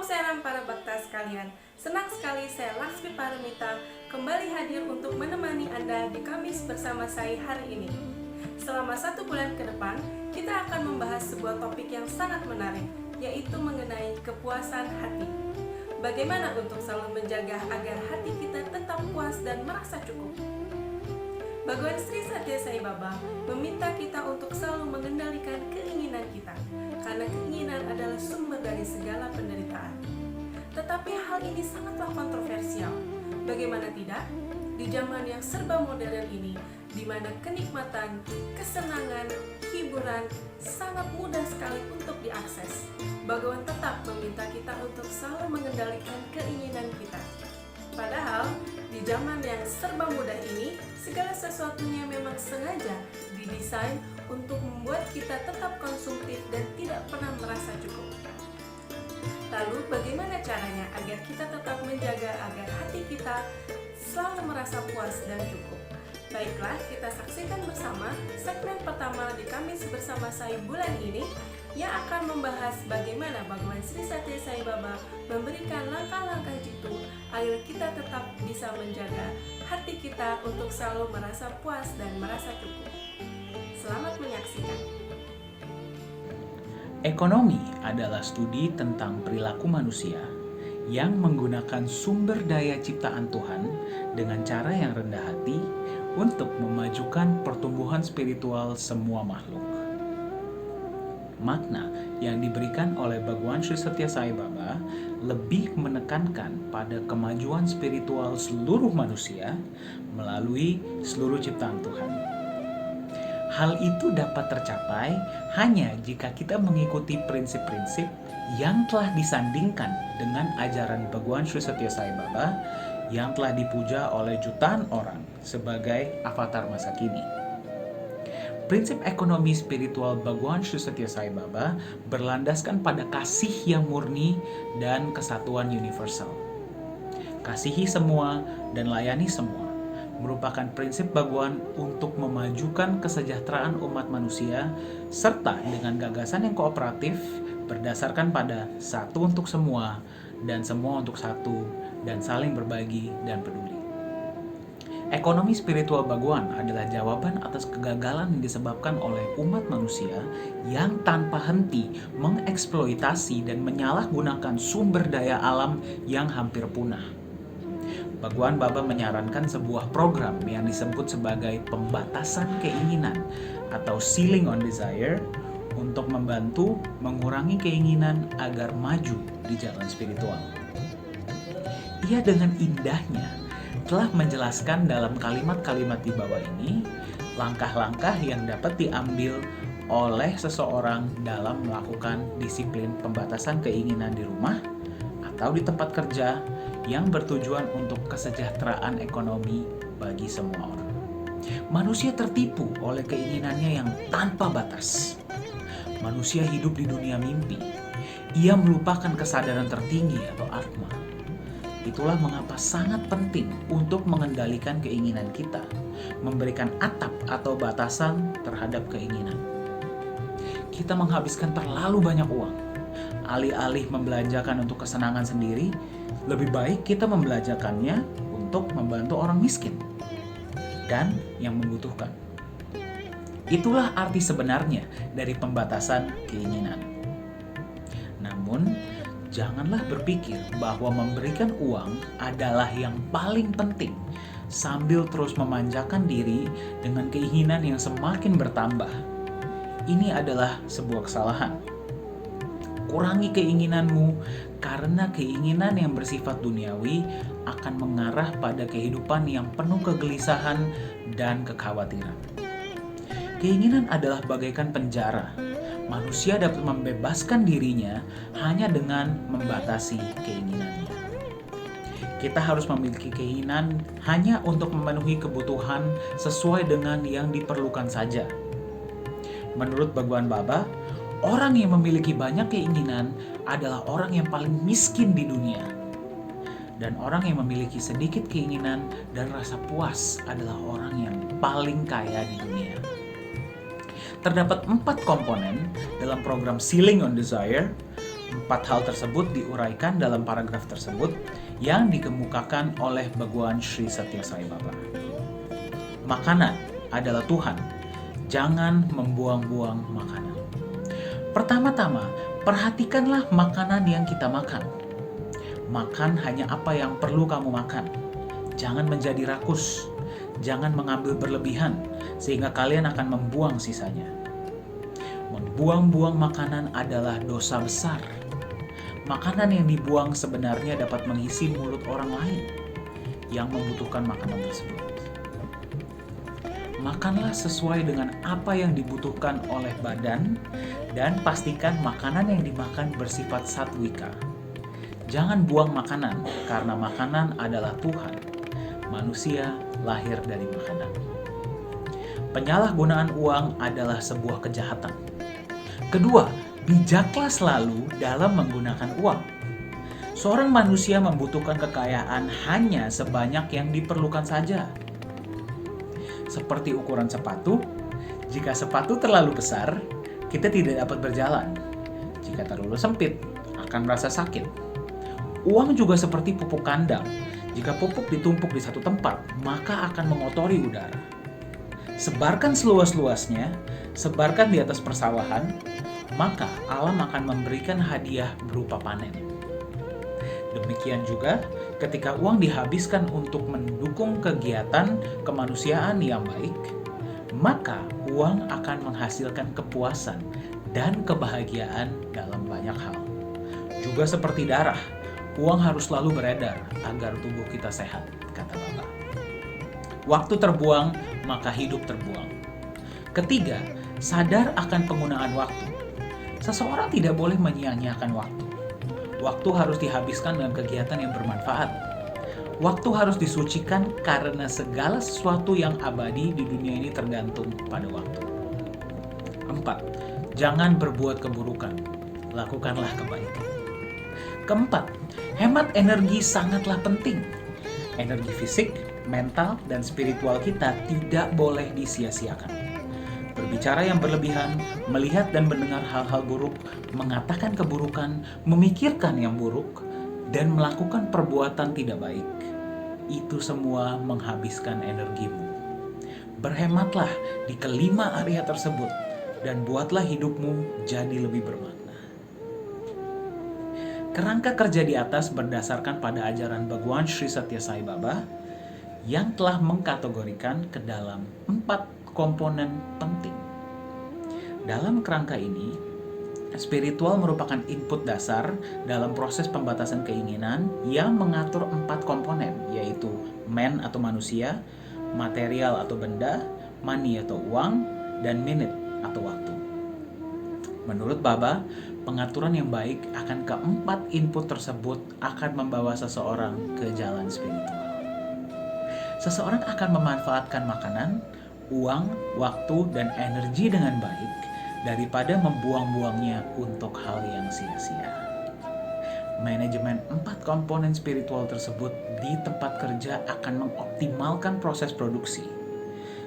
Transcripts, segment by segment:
Seram para bakta sekalian, senang sekali saya Laksmi Paramita kembali hadir untuk menemani Anda di Kamis bersama saya hari ini. Selama 1 bulan ke depan, kita akan membahas sebuah topik yang sangat menarik, yaitu mengenai kepuasan hati. Bagaimana untuk selalu menjaga agar hati kita tetap puas dan merasa cukup? Bhagwan Sri Satya Sai Baba meminta kita untuk selalu mengendalikan keinginan kita, karena keinginan adalah sumber dari segala penderitaan. Tetapi hal ini sangatlah kontroversial. Bagaimana tidak? Di zaman yang serba modern ini, di mana kenikmatan, kesenangan, hiburan sangat mudah sekali untuk diakses, Bhagawan tetap meminta kita untuk selalu mengendalikan keinginan kita. Padahal, di zaman yang serba mudah ini, segala sesuatunya memang sengaja didesain untuk membuat kita tetap konsumtif dan tidak pernah merasa cukup. Lalu, bagaimana caranya agar kita tetap menjaga agar hati kita selalu merasa puas dan cukup? Baiklah, kita saksikan bersama segmen pertama di Kamis Bersama Saya bulan ini yang akan membahas bagaimana Bhagwan Sri Satya Sai Baba memberikan langkah-langkah jitu agar kita tetap bisa menjaga hati kita untuk selalu merasa puas dan merasa cukup. Selamat menyaksikan. Ekonomi adalah studi tentang perilaku manusia yang menggunakan sumber daya ciptaan Tuhan dengan cara yang rendah hati untuk memajukan pertumbuhan spiritual semua makhluk. Makna yang diberikan oleh Bhagwan Sri Satya Sai Baba lebih menekankan pada kemajuan spiritual seluruh manusia melalui seluruh ciptaan Tuhan. Hal itu dapat tercapai hanya jika kita mengikuti prinsip-prinsip yang telah disandingkan dengan ajaran Bhagwan Sri Satya Sai Baba yang telah dipuja oleh jutaan orang sebagai avatar masa kini. Prinsip ekonomi spiritual Bhagwan Sri Satya Sai Baba berlandaskan pada kasih yang murni dan kesatuan universal. Kasihi semua dan layani semua merupakan prinsip Bhagwan untuk memajukan kesejahteraan umat manusia serta dengan gagasan yang kooperatif berdasarkan pada satu untuk semua dan semua untuk satu dan saling berbagi dan peduli. Ekonomi spiritual Bhagwan adalah jawaban atas kegagalan yang disebabkan oleh umat manusia yang tanpa henti mengeksploitasi dan menyalahgunakan sumber daya alam yang hampir punah. Bhagwan Baba menyarankan sebuah program yang disebut sebagai pembatasan keinginan atau ceiling on desire untuk membantu mengurangi keinginan agar maju di jalan spiritual. Ia dengan indahnya telah menjelaskan dalam kalimat-kalimat di bawah ini langkah-langkah yang dapat diambil oleh seseorang dalam melakukan disiplin pembatasan keinginan di rumah atau di tempat kerja yang bertujuan untuk kesejahteraan ekonomi bagi semua orang. Manusia tertipu oleh keinginannya yang tanpa batas. Manusia hidup di dunia mimpi. Ia melupakan kesadaran tertinggi atau atma. Itulah mengapa sangat penting untuk mengendalikan keinginan kita, memberikan atap atau batasan terhadap keinginan. Kita menghabiskan terlalu banyak uang. Alih-alih membelanjakan untuk kesenangan sendiri, lebih baik kita membelanjakannya untuk membantu orang miskin dan yang membutuhkan. Itulah arti sebenarnya dari pembatasan keinginan. Namun, janganlah berpikir bahwa memberikan uang adalah yang paling penting sambil terus memanjakan diri dengan keinginan yang semakin bertambah. Ini adalah sebuah kesalahan. Kurangi keinginanmu karena keinginan yang bersifat duniawi akan mengarah pada kehidupan yang penuh kegelisahan dan kekhawatiran. Keinginan adalah bagaikan penjara. Manusia dapat membebaskan dirinya hanya dengan membatasi keinginannya. Kita harus memiliki keinginan hanya untuk memenuhi kebutuhan sesuai dengan yang diperlukan saja. Menurut Bhagwan Baba, orang yang memiliki banyak keinginan adalah orang yang paling miskin di dunia. Dan orang yang memiliki sedikit keinginan dan rasa puas adalah orang yang paling kaya di dunia. Terdapat 4 komponen dalam program Ceiling on Desire 4 hal tersebut diuraikan dalam paragraf tersebut yang dikemukakan oleh Bhagwan Sri Satya Sai Baba. Makanan adalah Tuhan. Jangan membuang-buang makanan. Pertama-tama, perhatikanlah makanan yang kita makan. Makan hanya apa yang perlu kamu makan. Jangan menjadi rakus. Jangan mengambil berlebihan sehingga kalian akan membuang sisanya. Membuang-buang makanan adalah dosa besar. Makanan yang dibuang sebenarnya dapat mengisi mulut orang lain yang membutuhkan makanan tersebut. Makanlah sesuai dengan apa yang dibutuhkan oleh badan dan pastikan makanan yang dimakan bersifat satwika. Jangan buang makanan karena makanan adalah Tuhan. Manusia lahir dari makanan. Penyalahgunaan uang adalah sebuah kejahatan. Kedua, bijaklah selalu dalam menggunakan uang. Seorang manusia membutuhkan kekayaan hanya sebanyak yang diperlukan saja. Seperti ukuran sepatu, jika sepatu terlalu besar, kita tidak dapat berjalan. Jika terlalu sempit, akan merasa sakit. Uang juga seperti pupuk kandang. Jika pupuk ditumpuk di satu tempat, maka akan mengotori udara. Sebarkan seluas-luasnya, sebarkan di atas persawahan, maka alam akan memberikan hadiah berupa panen. Demikian juga ketika uang dihabiskan untuk mendukung kegiatan kemanusiaan yang baik, maka uang akan menghasilkan kepuasan dan kebahagiaan dalam banyak hal. Juga seperti darah, uang harus selalu beredar agar tubuh kita sehat, kata Baba. Waktu terbuang, maka hidup terbuang. Ketiga, sadar akan penggunaan waktu. Seseorang tidak boleh menyia-nyiakan waktu. Waktu harus dihabiskan dengan kegiatan yang bermanfaat. Waktu harus disucikan karena segala sesuatu yang abadi di dunia ini tergantung pada waktu. 4. Jangan berbuat keburukan. Lakukanlah kebaikan. Keempat, hemat energi sangatlah penting. Energi fisik, mental, dan spiritual kita tidak boleh disia-siakan. Berbicara yang berlebihan, melihat dan mendengar hal-hal buruk, mengatakan keburukan, memikirkan yang buruk, dan melakukan perbuatan tidak baik. Itu semua menghabiskan energimu. Berhematlah di kelima area tersebut dan buatlah hidupmu jadi lebih bermakna. Kerangka kerja di atas berdasarkan pada ajaran Bhagwan Sri Satya Sai Baba yang telah mengkategorikan ke dalam 4 komponen penting. Dalam kerangka ini, spiritual merupakan input dasar dalam proses pembatasan keinginan yang mengatur 4 komponen, yaitu man atau manusia, material atau benda, money atau uang, dan minute atau waktu. Menurut Baba, pengaturan yang baik akan keempat input tersebut akan membawa seseorang ke jalan spiritual. Seseorang akan memanfaatkan makanan, uang, waktu, dan energi dengan baik daripada membuang-buangnya untuk hal yang sia-sia. Manajemen 4 komponen spiritual tersebut di tempat kerja akan mengoptimalkan proses produksi.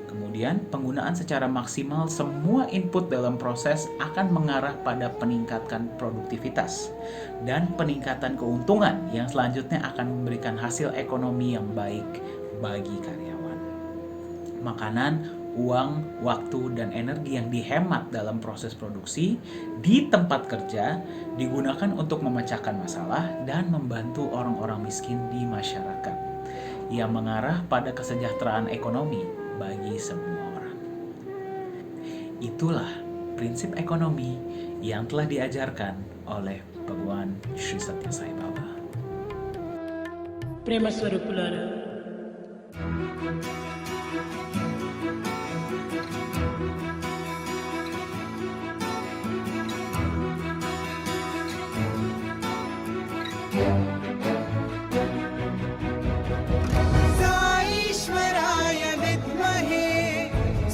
Kemudian, penggunaan secara maksimal semua input dalam proses akan mengarah pada peningkatan produktivitas dan peningkatan keuntungan yang selanjutnya akan memberikan hasil ekonomi yang baik bagi karyawan. Makanan, uang, waktu, dan energi yang dihemat dalam proses produksi di tempat kerja digunakan untuk memecahkan masalah dan membantu orang-orang miskin di masyarakat yang mengarah pada kesejahteraan ekonomi bagi semua orang. Itulah prinsip ekonomi yang telah diajarkan oleh Bhagwan Sri Satya Sai Baba. ప్రేమ స్వరూపులారా, साईश्वराय विद्महे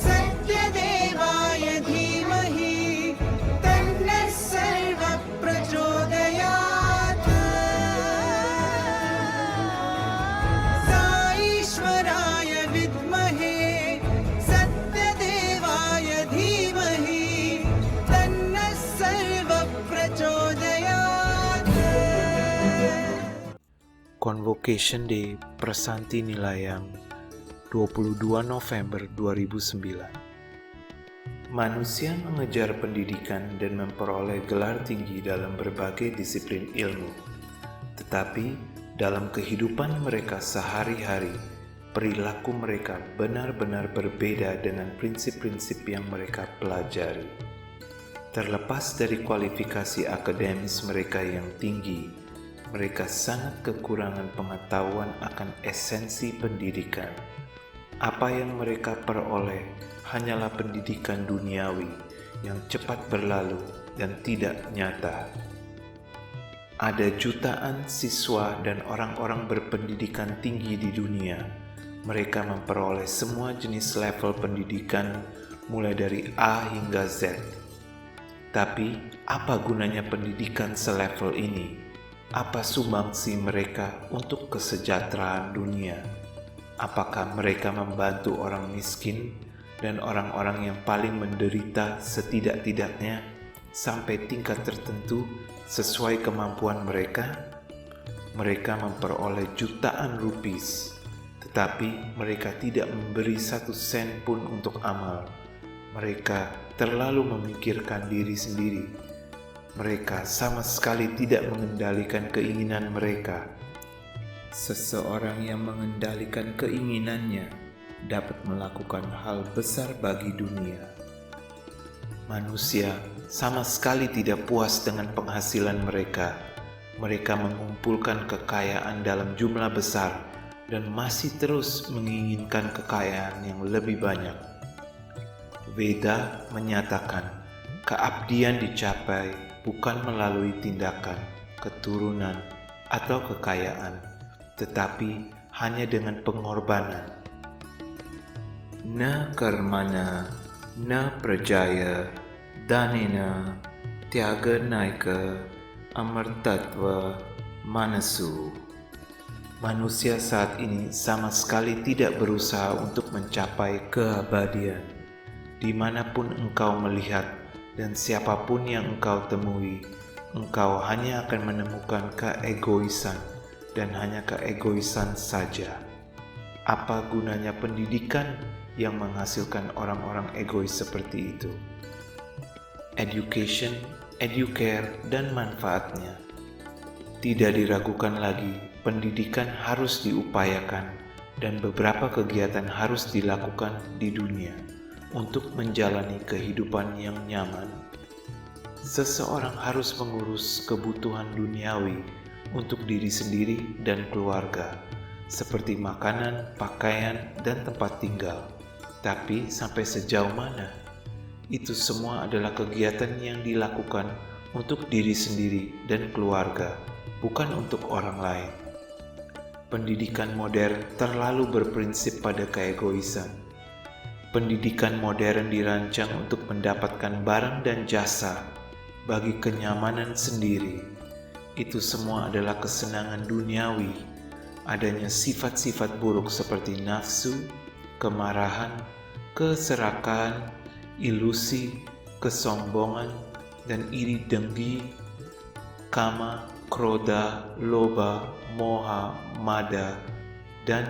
सत्यदेवाय धीमहि तन्नः सर्वः प्रचोदयात्। साईश्वराय विद्महे Convocation Day Prasanti Nilayang 22 November 2009. Manusia mengejar pendidikan dan memperoleh gelar tinggi dalam berbagai disiplin ilmu. Tetapi dalam kehidupan mereka sehari-hari, perilaku mereka benar-benar berbeda dengan prinsip-prinsip yang mereka pelajari. Terlepas dari kualifikasi akademis mereka yang tinggi, mereka sangat kekurangan pengetahuan akan esensi pendidikan. Apa yang mereka peroleh hanyalah pendidikan duniawi yang cepat berlalu dan tidak nyata. Ada jutaan siswa dan orang-orang berpendidikan tinggi di dunia. Mereka memperoleh semua jenis level pendidikan mulai dari A hingga Z. Tapi apa gunanya pendidikan selevel ini? Apa sumbangsi mereka untuk kesejahteraan dunia? Apakah mereka membantu orang miskin dan orang-orang yang paling menderita setidak-tidaknya sampai tingkat tertentu sesuai kemampuan mereka? Mereka memperoleh jutaan rupiah, tetapi mereka tidak memberi 1 sen pun untuk amal. Mereka terlalu memikirkan diri sendiri. Mereka sama sekali tidak mengendalikan keinginan mereka. Seseorang yang mengendalikan keinginannya dapat melakukan hal besar bagi dunia. Manusia sama sekali tidak puas dengan penghasilan mereka. Mereka mengumpulkan kekayaan dalam jumlah besar dan masih terus menginginkan kekayaan yang lebih banyak. Veda menyatakan, keabdian dicapai bukan melalui tindakan, keturunan, atau kekayaan, tetapi hanya dengan pengorbanan. Na karmana, na prajaya, danena, tyaga naika, amartatva, manasu. Manusia saat ini sama sekali tidak berusaha untuk mencapai keabadian. Dimanapun engkau melihat dan siapapun yang engkau temui, engkau hanya akan menemukan keegoisan dan hanya keegoisan saja. Apa gunanya pendidikan yang menghasilkan orang-orang egois seperti itu? Education, educare, dan manfaatnya. Tidak diragukan lagi, pendidikan harus diupayakan dan beberapa kegiatan harus dilakukan di dunia untuk menjalani kehidupan yang nyaman. Seseorang harus mengurus kebutuhan duniawi untuk diri sendiri dan keluarga, seperti makanan, pakaian, dan tempat tinggal. Tapi sampai sejauh mana? Itu semua adalah kegiatan yang dilakukan untuk diri sendiri dan keluarga, bukan untuk orang lain. Pendidikan modern terlalu berprinsip pada keegoisan. Pendidikan modern dirancang untuk mendapatkan barang dan jasa bagi kenyamanan sendiri. Itu semua adalah kesenangan duniawi. Adanya sifat-sifat buruk seperti nafsu, kemarahan, keserakahan, ilusi, kesombongan, dan iri dengki, kama, kroda, loba, moha, mada, dan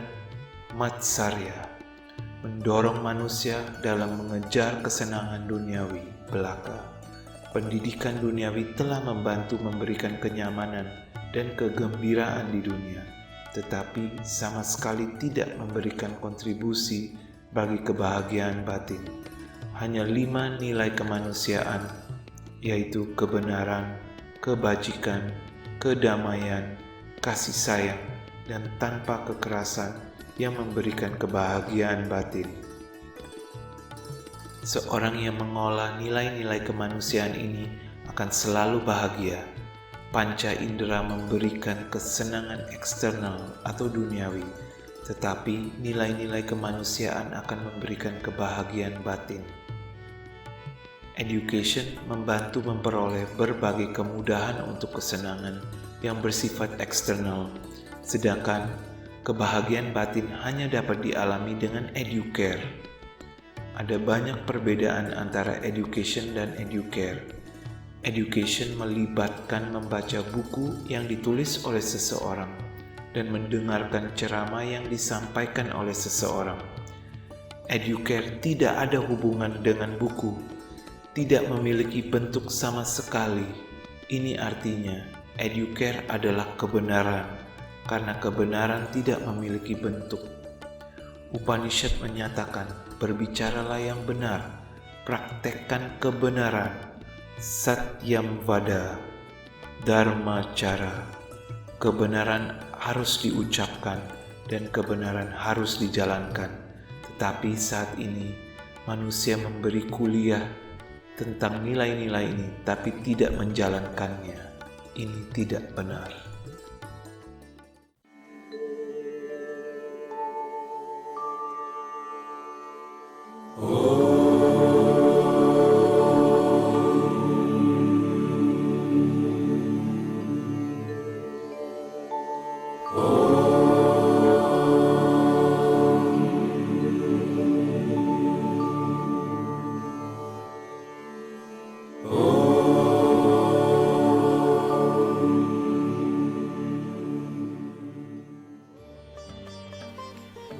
matsarya. Mendorong manusia dalam mengejar kesenangan duniawi belaka. Pendidikan duniawi telah membantu memberikan kenyamanan dan kegembiraan di dunia, tetapi sama sekali tidak memberikan kontribusi bagi kebahagiaan batin. Hanya 5 nilai kemanusiaan, yaitu kebenaran, kebajikan, kedamaian, kasih sayang, dan tanpa kekerasan yang memberikan kebahagiaan batin. Seorang yang mengolah nilai-nilai kemanusiaan ini akan selalu bahagia. Panca indera memberikan kesenangan eksternal atau duniawi, tetapi nilai-nilai kemanusiaan akan memberikan kebahagiaan batin. Education membantu memperoleh berbagai kemudahan untuk kesenangan yang bersifat eksternal, sedangkan kebahagiaan batin hanya dapat dialami dengan educare. Ada banyak perbedaan antara education dan educare. Education melibatkan membaca buku yang ditulis oleh seseorang, dan mendengarkan ceramah yang disampaikan oleh seseorang. Educare tidak ada hubungan dengan buku, tidak memiliki bentuk sama sekali. Ini artinya Educare adalah kebenaran, karena kebenaran tidak memiliki bentuk. Upanishad menyatakan, berbicaralah yang benar, praktekkan kebenaran, satyam vada, dharma cara. Kebenaran harus diucapkan dan kebenaran harus dijalankan. Tetapi saat ini manusia memberi kuliah tentang nilai-nilai ini tapi tidak menjalankannya. Ini tidak benar.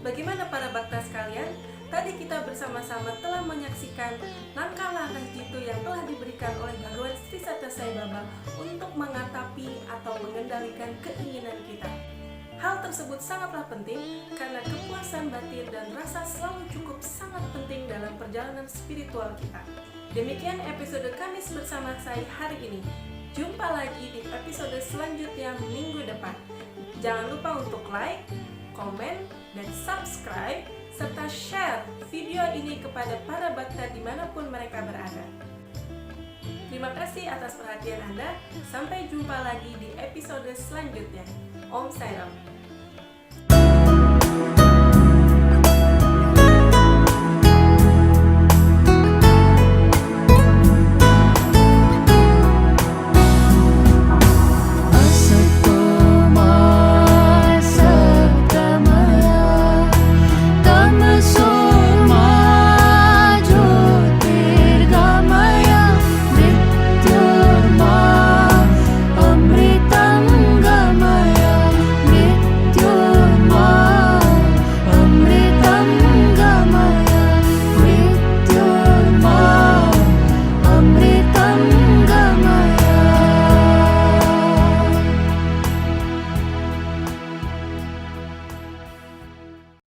Bagaimana para bakta sekalian? Tadi kita bersama-sama telah menyaksikan langkah-langkah jitu yang telah diberikan oleh Bhagawan Sri Satya Sai Baba untuk mengatapi atau mengendalikan keinginan kita. Hal tersebut sangatlah penting karena kepuasan batin dan rasa selalu cukup sangat penting dalam perjalanan spiritual kita. Demikian episode Kamis bersama saya hari ini. Jumpa lagi di episode selanjutnya minggu depan. Jangan lupa untuk like, komen, dan subscribe, serta share video ini kepada para bakta dimanapun mereka berada. Terima kasih atas perhatian Anda. Sampai jumpa lagi di episode selanjutnya. Om Sai Ram.